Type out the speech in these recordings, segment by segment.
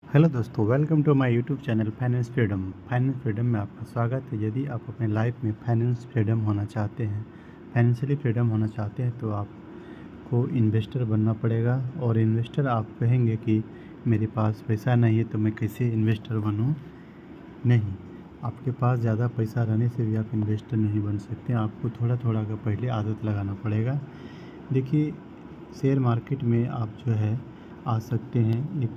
Hello दोस्तों, welcome to my YouTube channel finance freedom में आपका स्वागत है। यदि आप अपने लाइफ में फाइनेंस फ्रीडम होना चाहते हैं, फाइनेंशियली फ्रीडम होना चाहते हैं, तो आपको इन्वेस्टर बनना पड़ेगा। और इन्वेस्टर आप कहेंगे कि मेरे पास पैसा नहीं है तो मैं कैसे इन्वेस्टर बनूं? नहीं, आपके पास ज़्यादा पैसा रहने से भी आप इन्वेस्टर नहीं बन सकते। आपको थोड़ा थोड़ा का पहले आदत लगाना पड़ेगा। देखिए, शेयर मार्केट में आप जो है आ सकते हैं, एक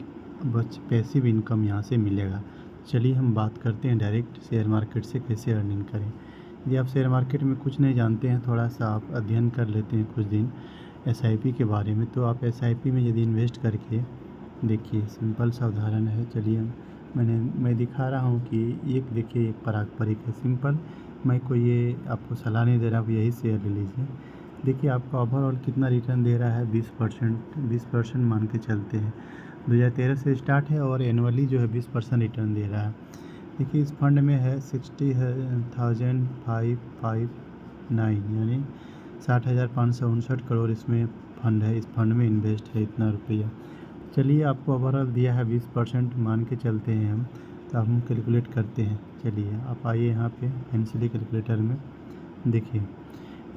बस पैसिव इनकम यहाँ से मिलेगा। चलिए हम बात करते हैं डायरेक्ट शेयर मार्केट से कैसे अर्निंग करें। यदि आप शेयर मार्केट में कुछ नहीं जानते हैं, थोड़ा सा आप अध्ययन कर लेते हैं कुछ दिन एसआईपी के बारे में, तो आप एसआईपी में यदि इन्वेस्ट करके देखिए, सिंपल सा उदाहरण है। चलिए मैं दिखा रहा हूँ कि एक देखिए, एक पारंपरिक है सिंपल। मैं कोई ये आपको सलाह नहीं दे रहा, आप यही शेयर ले लीजिए। देखिए, आपका ओवरऑल कितना रिटर्न दे रहा है, 20% मान के चलते हैं। 2013 से स्टार्ट है और एनुअली जो है 20% रिटर्न दे रहा है। देखिए, इस फंड में है 60,559, यानी 60,559 करोड़ इसमें फंड है। इस फंड में इन्वेस्ट है इतना रुपया। चलिए, आपको ओवरऑल दिया है 20% मान के चलते हैं हम, तो हम कैलकुलेट करते हैं। चलिए आप आइए यहाँ पे फाइनेंशियली कैलकुलेटर में। देखिए,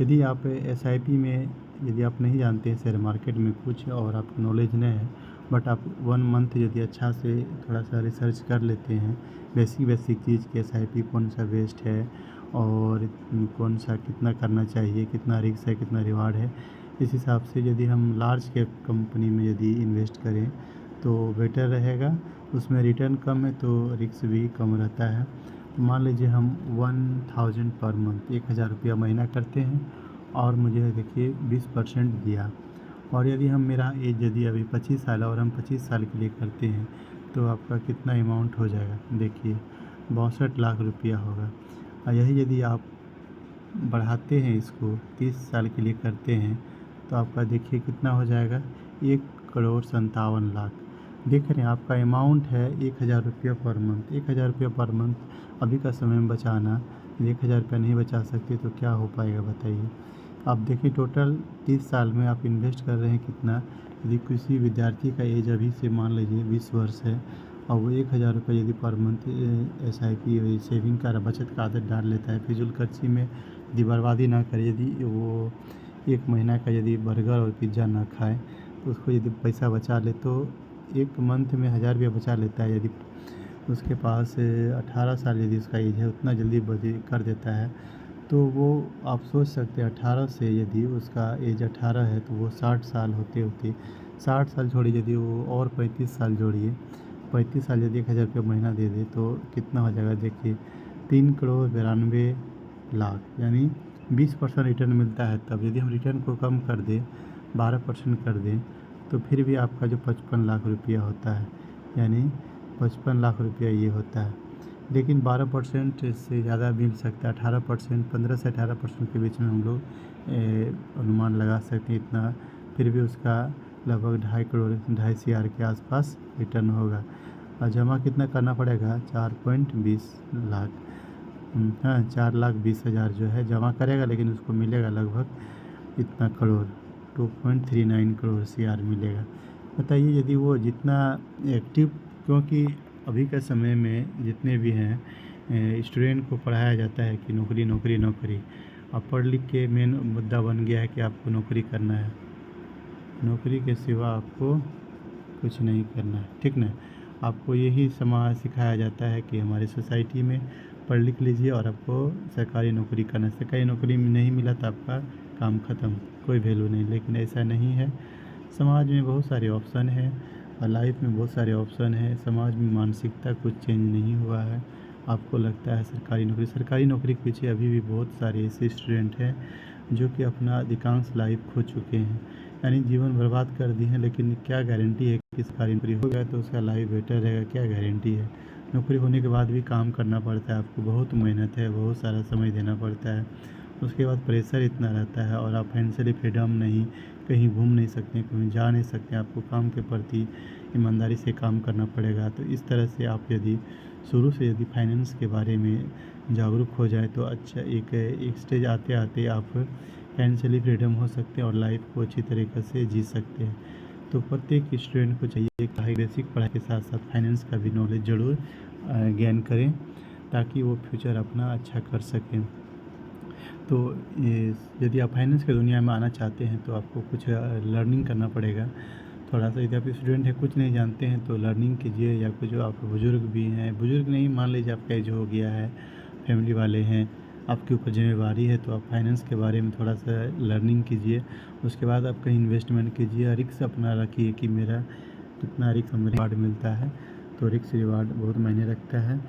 यदि आप एसआईपी में, यदि आप नहीं जानते हैं शेयर मार्केट में कुछ और आपको नॉलेज नहीं है, बट आप 1 मंथ यदि अच्छा से थोड़ा सा रिसर्च कर लेते हैं बेसिक चीज़ के, एसआईपी कौन सा बेस्ट है और कौन सा कितना करना चाहिए, कितना रिस्क है, कितना रिवार्ड है, इस हिसाब से यदि हम लार्ज कैप कंपनी में यदि इन्वेस्ट करें तो बेटर रहेगा। उसमें रिटर्न कम है तो रिस्क भी कम रहता है। तो मान लीजिए हम 1000 पर मंथ, 1000 रुपया महीना करते हैं और मुझे देखिए 20% दिया। और यदि हम, मेरा एज यदि अभी 25 साल है और हम 25 साल के लिए करते हैं तो आपका कितना अमाउंट हो जाएगा? देखिए, 62 लाख रुपया होगा। और यही यदि आप बढ़ाते हैं, इसको 30 साल के लिए करते हैं तो आपका देखिए कितना हो जाएगा, 1,57,लाख। देख रहे हैं, आपका अमाउंट है 1000 रुपया पर मंथ। 1000 रुपया पर मंथ अभी का समय में बचाना, 1000 रुपया नहीं बचा सकते तो क्या हो पाएगा बताइए? आप देखिए, टोटल 30 साल में आप इन्वेस्ट कर रहे हैं कितना। यदि किसी विद्यार्थी का एज अभी से मान लीजिए 20 वर्ष है और वो 1000 रुपये यदि पर मंथ SIP सेविंग का बचत का आदत डाल लेता है, फिजूल खर्ची में यदि बर्बादी ना करे, यदि वो 1 महीना का यदि बर्गर और पिज़्ज़ा ना खाए, तो उसको यदि पैसा बचा ले तो 1 मंथ में 1000 रुपया बचा लेता है। यदि उसके पास 18 साल यदि उसका एज है, उतना जल्दी बचत कर देता है, तो वो आप सोच सकते हैं 18 से यदि उसका एज 18 है तो वो 60 साल होते होते, 60 साल छोड़िए, यदि वो और 35 साल जोड़िए, 35 साल यदि 1000 रुपये महीना दे दे तो कितना हो जाएगा? देखिए, 3,92,00,000, यानी 20% रिटर्न मिलता है। तब यदि हम रिटर्न को कम कर दें, 12% कर दें, तो फिर भी आपका जो 55 लाख रुपया होता है, यानी 55 लाख रुपया ये होता है। लेकिन 12% से ज़्यादा मिल सकता है, 18%, 15 से 18% के बीच में हम लोग अनुमान लगा सकते हैं इतना। फिर भी उसका लगभग 2.5 करोड़, 2.5 CR के आसपास रिटर्न होगा। और जमा कितना करना पड़ेगा? 4.20 लाख। हाँ, 4,20,000 जो है जमा करेगा, लेकिन उसको मिलेगा लगभग इतना करोड़, 2.39 करोड़ CR मिलेगा। बताइए, यदि वो जितना एक्टिव, क्योंकि अभी के समय में जितने भी हैं स्टूडेंट को पढ़ाया जाता है कि नौकरी नौकरी नौकरी। अब पढ़ लिख के मेन मुद्दा बन गया है कि आपको नौकरी करना है, नौकरी के सिवा आपको कुछ नहीं करना है, ठीक ना? आपको यही समाज सिखाया जाता है कि हमारी सोसाइटी में पढ़ लिख लीजिए और आपको सरकारी नौकरी करना है। सरकारी नौकरी में नहीं मिला तो आपका काम ख़त्म, कोई वैल्यू नहीं। लेकिन ऐसा नहीं है। समाज में बहुत सारे ऑप्शन हैं और लाइफ में बहुत सारे ऑप्शन हैं। समाज में मानसिकता कुछ चेंज नहीं हुआ है। आपको लगता है सरकारी नौकरी के पीछे अभी भी बहुत सारे ऐसे स्टूडेंट हैं जो कि अपना अधिकांश लाइफ खो चुके हैं, यानी जीवन बर्बाद कर दिए हैं। लेकिन क्या गारंटी है कि सरकारी नौकरी हो गया तो उसका लाइफ बेटर रहेगा? क्या गारंटी है? नौकरी होने के बाद भी काम करना पड़ता है, आपको बहुत मेहनत है, बहुत सारा समय देना पड़ता है। उसके बाद प्रेशर इतना रहता है और आप फाइनेंशियली फ्रीडम नहीं, कहीं घूम नहीं सकते, कहीं जा नहीं सकते। आपको काम के प्रति ईमानदारी से काम करना पड़ेगा। तो इस तरह से आप यदि शुरू से यदि फाइनेंस के बारे में जागरूक हो जाए तो अच्छा, एक स्टेज आते आते आप फाइनेंशियली फ्रीडम हो सकते हैं और लाइफ को अच्छी तरीक़े से जी सकते हैं। तो प्रत्येक स्टूडेंट को चाहिए कि बेसिक पढ़ाई के साथ साथ फाइनेंस का भी नॉलेज ज़रूर गेन करें, ताकि वो फ्यूचर अपना अच्छा कर सकें। तो यदि आप फाइनेंस की दुनिया में आना चाहते हैं तो आपको कुछ लर्निंग करना पड़ेगा। थोड़ा सा यदि आप स्टूडेंट हैं, कुछ नहीं जानते हैं, तो लर्निंग कीजिए, या कुछ जो आप बुज़ुर्ग भी हैं, बुज़ुर्ग नहीं, मान लीजिए आपका एज हो गया है, फैमिली वाले हैं, आपके ऊपर ज़िम्मेवारी है, तो आप फाइनेंस के बारे में थोड़ा सा लर्निंग कीजिए। उसके बाद आप कहीं इन्वेस्टमेंट कीजिए, रिस्क अपना रखिए कि मेरा कितना रिस्क हमें रिवार्ड मिलता है। तो रिस्क रिवार्ड बहुत मायने रखता है।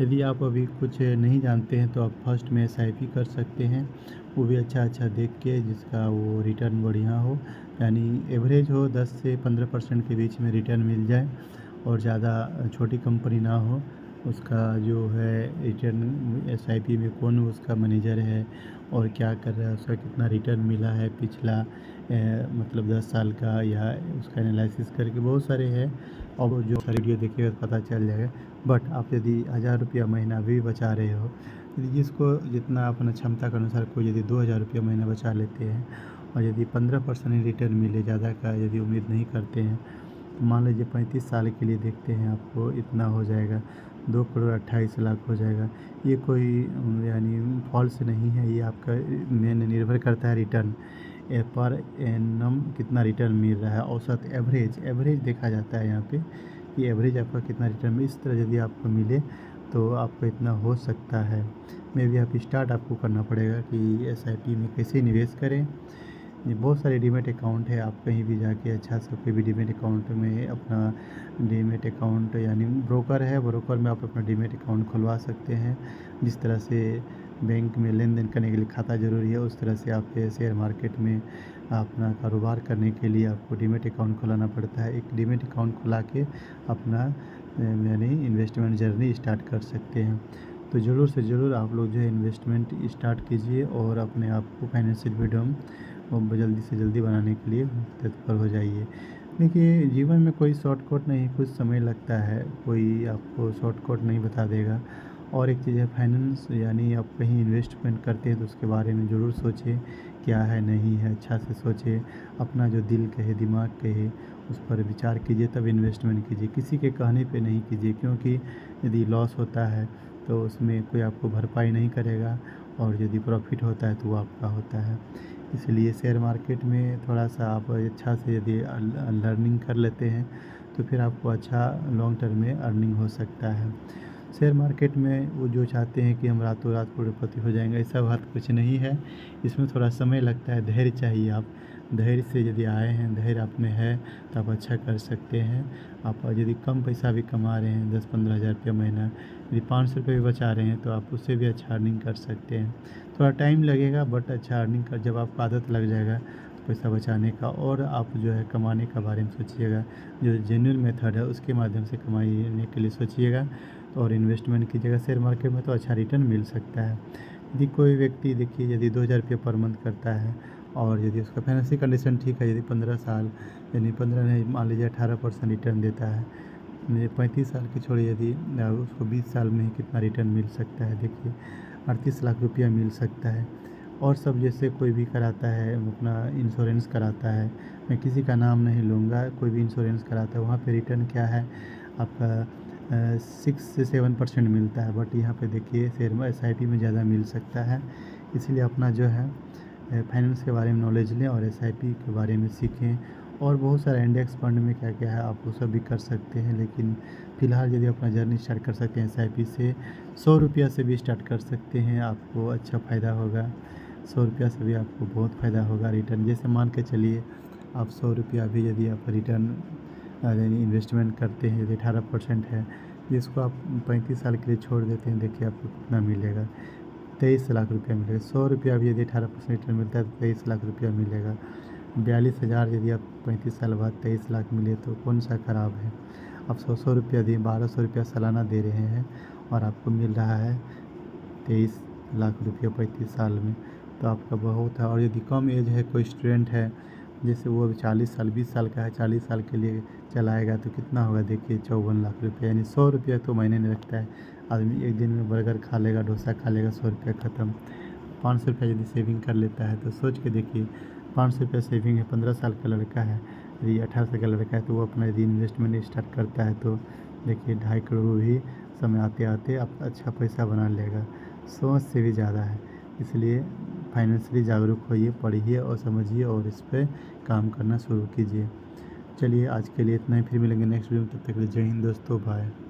यदि आप अभी कुछ नहीं जानते हैं तो आप फर्स्ट में SIP कर सकते हैं, वो भी अच्छा देख के जिसका वो रिटर्न बढ़िया हो, यानी एवरेज हो 10 से 15% के बीच में रिटर्न मिल जाए, और ज़्यादा छोटी कंपनी ना हो। उसका जो है रिटर्न SIP में कौन उसका मैनेजर है और क्या कर रहा है, उसका कितना रिटर्न मिला है पिछला मतलब 10 साल का, या उसका एनालिसिस करके बहुत सारे हैं, और वो जो सारी वीडियो देखिएगा तो पता चल जाएगा। बट आप यदि 1000 रुपया महीना भी बचा रहे हो, यदि जिसको जितना अपना क्षमता के अनुसार कोई यदि 2000 रुपया महीना बचा लेते हैं, और यदि 15% रिटर्न मिले, ज़्यादा का यदि उम्मीद नहीं करते हैं, तो मान लीजिए 35 साल के लिए देखते हैं, आपको इतना हो जाएगा, 2,28,00,000 हो जाएगा। ये कोई यानी फॉल्स नहीं है, ये आपका मेन निर्भर करता है रिटर्न पर एनम कितना रिटर्न मिल रहा है, औसत एवरेज देखा जाता है यहाँ पे, कि एवरेज आपका कितना रिटर्न इस तरह यदि आपको मिले तो आपको इतना हो सकता है। मे भी आप स्टार्ट आपको करना पड़ेगा कि SIP में कैसे निवेश करें। ये बहुत सारे डीमेट अकाउंट है, आप कहीं भी जाके अच्छा से कोई भी डीमेट अकाउंट में अपना डीमेट अकाउंट, यानी ब्रोकर है, ब्रोकर में आप अपना डीमेट अकाउंट खुलवा सकते हैं। जिस तरह से बैंक में लेन देन करने के लिए खाता ज़रूरी है, उस तरह से आप शेयर मार्केट में अपना कारोबार करने के लिए आपको डीमेट अकाउंट खुलाना पड़ता है। एक डीमेट अकाउंट खुला के अपना यानी इन्वेस्टमेंट जर्नी स्टार्ट कर सकते हैं। तो ज़रूर से ज़रूर आप लोग जो है इन्वेस्टमेंट स्टार्ट कीजिए, और अपने आप को फाइनेंशियल फ्रीडम जल्दी से जल्दी बनाने के लिए तत्पर हो जाइए। देखिए, जीवन में कोई शॉर्टकट नहीं, कुछ समय लगता है, कोई आपको शॉर्टकट नहीं बता देगा। और एक चीज़ है फाइनेंस, यानी आप कहीं इन्वेस्टमेंट करते हैं तो उसके बारे में ज़रूर सोचें, क्या है नहीं है, अच्छा से सोचें, अपना जो दिल कहे, दिमाग कहे, उस पर विचार कीजिए, तब इन्वेस्टमेंट कीजिए। किसी के कहने पे नहीं कीजिए, क्योंकि यदि लॉस होता है तो उसमें कोई आपको भरपाई नहीं करेगा, और यदि प्रॉफिट होता है तो वो आपका होता है। इसलिए शेयर मार्केट में थोड़ा सा आप अच्छा से यदि लर्निंग कर लेते हैं तो फिर आपको अच्छा लॉन्ग टर्म में अर्निंग हो सकता है। शेयर मार्केट में वो जो चाहते हैं कि हम रातों रात करोड़पति हो जाएंगे, ऐसा बात कुछ नहीं है। इसमें थोड़ा समय लगता है, धैर्य चाहिए। आप धैर्य से यदि आए हैं, धैर्य आप में है, तो आप अच्छा कर सकते हैं। आप यदि कम पैसा भी कमा रहे हैं, 10-15 हज़ार रुपया महीना, यदि 500 रुपये भी बचा रहे हैं, तो आप उससे भी अच्छा अर्निंग कर सकते हैं। थोड़ा टाइम लगेगा, बट अच्छा अर्निंग कर, जब आपको आदत लग जाएगा तो पैसा बचाने का, और आप जो है कमाने का बारे में सोचिएगा, जो जेन्युइन मेथड है उसके माध्यम से कमाने के लिए सोचिएगा, और इन्वेस्टमेंट कीजिएगा शेयर मार्केट में, तो अच्छा रिटर्न मिल सकता है। यदि कोई व्यक्ति देखिए यदि 2000 रुपये पर मंथ करता है, और यदि उसका फाइनेंशियल कंडीशन ठीक है, यदि 15 साल, यानी 15 नहीं, मान लीजिए 18% रिटर्न देता है, मुझे 35 साल की छोड़िए, यदि उसको 20 साल में कितना रिटर्न मिल सकता है, देखिए 38 लाख रुपया मिल सकता है। और सब जैसे कोई भी कराता है, अपना इंश्योरेंस कराता है, मैं किसी का नाम नहीं लूँगा, कोई भी इंश्योरेंस कराता है, वहाँ पे रिटर्न क्या है आपका 6 से 7% मिलता है, बट यहाँ पे देखिए शेयर में SIP में ज़्यादा मिल सकता है। इसलिए अपना जो है फाइनेंस के बारे में नॉलेज लें, और SIP के बारे में सीखें, और बहुत सारा इंडेक्स फंड में क्या क्या है आप वो सब भी कर सकते हैं। लेकिन फ़िलहाल यदि अपना जर्नी स्टार्ट कर सकते हैं SIP से, 100 रुपया से भी स्टार्ट कर सकते हैं, आपको अच्छा फ़ायदा होगा। 100 रुपया से भी आपको बहुत फ़ायदा होगा रिटर्न। जैसे मान के चलिए आप 100 रुपया भी यदि आप रिटर्न यानी इन्वेस्टमेंट करते हैं, यदि 18% है, जिसको आप 35 साल के लिए छोड़ देते हैं, देखिए आपको कितना मिलेगा, 23 लाख रुपया मिलेगा। 100 रुपया भी यदि 18% रिटर्न मिलता है तो 23 लाख रुपया मिलेगा। 42,000 यदि आप 35 साल बाद 23 लाख मिले तो कौन सा ख़राब है। आप 100 रुपया दिए, 1200 रुपया सालाना दे रहे हैं, और आपको मिल रहा है 23 लाख रुपया 35 साल में, तो आपका बहुत है। और यदि कम एज है, कोई स्टूडेंट है, जैसे वो अभी 40 साल 20 साल का है, 40 साल के लिए चलाएगा तो कितना होगा, देखिए 54 लाख रुपया, यानी 100 रुपया तो महीने में लगता है। आदमी एक दिन में बर्गर खा लेगा, डोसा खा लेगा, 100 रुपया ख़त्म। 500 रुपया यदि सेविंग कर लेता है तो सोच के देखिए, 500 रुपया सेविंग है, 15 साल का लड़का है, यदि 18 साल का लड़का है तो वो अपना यदि इन्वेस्टमेंट स्टार्ट करता है तो देखिए 2.5 करोड़ भी समय आते आते आप अच्छा पैसा बना लेगा, सोच से भी ज़्यादा है। इसलिए फाइनेंशियली जागरूक होइए, पढ़िए और समझिए और इस पे काम करना शुरू कीजिए। चलिए आज के लिए इतना ही, फिर मिलेंगे नेक्स्ट वीडियो में, तब तक के लिए जय हिंद दोस्तों, बाय।